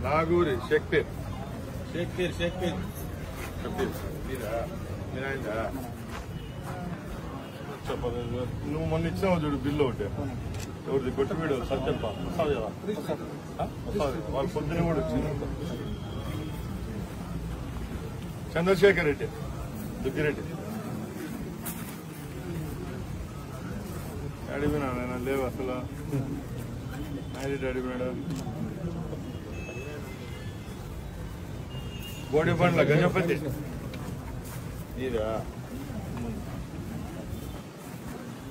నాగూరి షేక్పీర్ మీరాయిందా నువ్వు మొన్న ఇచ్చినావు చూడు బిల్లు ఒకటి ఎవరిది గొట్టివీడు సత్యప్ప వస్తావు కదా వాళ్ళు పొద్దున కూడా వచ్చింది చంద్రశేఖర్ రెడ్డి దుగ్గిరెడ్డి అడిగినా నేను లేవు అసలు నాయుడు అడిగినాడు బోడిపండ్ల గజపతి నీరా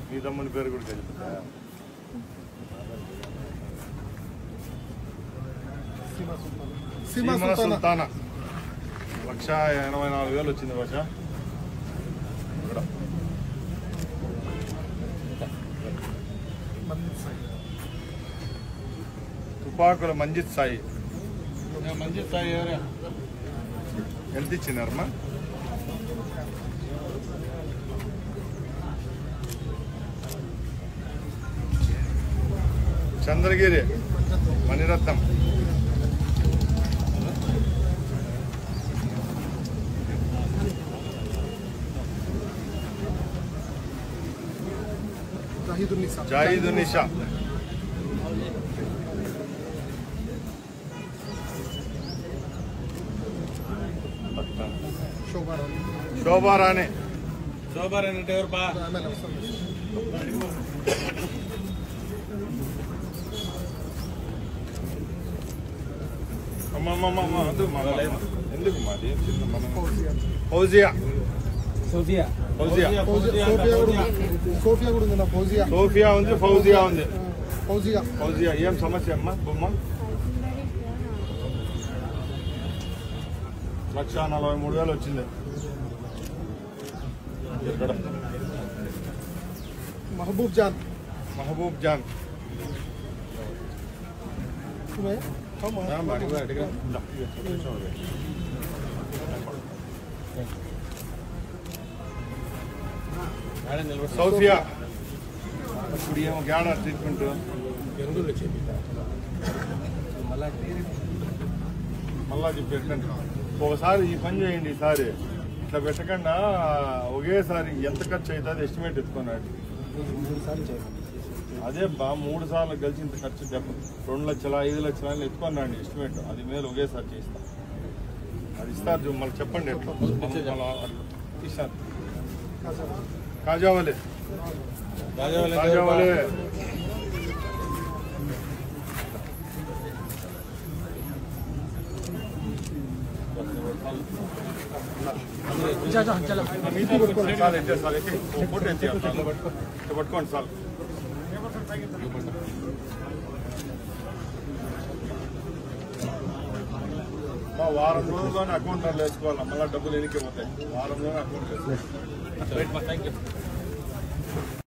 మీ తమ్ముని పేరు కూడా గజపతి సీమా సుల్తానా 1,84,000 వచ్చింది భాష ఇక్కడ తుపాకుల మంజిత్ సాయి ఎంత ఇచ్చినారమ్మా చంద్రగిరి మణిరత్నం జాహిదున్నిసా శోభారాణి అంటే ఎవరు బా ఎందుకు మాది ఫౌజియా సోఫియా ఉంది ఫౌజియా ఉంది ఫౌజియా ఏం సమస్య అమ్మా బొమ్మ 1,43,000 వచ్చింది ఇక్కడ మహబూబ్ జాన్ సౌఫియా ఇప్పుడు ఏమో గాడ ట్రీట్మెంట్ మళ్ళా పెట్టండి ఒకసారి ఈ పని చేయండి ఈసారి ఇట్లా పెట్టకుండా ఒకేసారి ఎంత ఖర్చు అవుతుంది ఎస్టిమేట్ ఎత్తుకున్నాడు అదే బా 3 సార్లు కలిసి ఇంత ఖర్చు 2 లక్షల 5 లక్షల ఎత్తుకున్నాండి ఎస్టిమేట్ అది మీద ఒకేసారి చేస్తా అది ఇస్తారు మళ్ళీ చెప్పండి ఎట్లా ఇస్తారు కాజావలే పట్టుకోండి సార్ వారం రోజుల్లోనే అకౌంట్లో వేసుకోవాలి మళ్ళీ డబ్బులు ఎన్నికే పోతాయి వారంలోనే అకౌంట్ వేసుకోవాలి.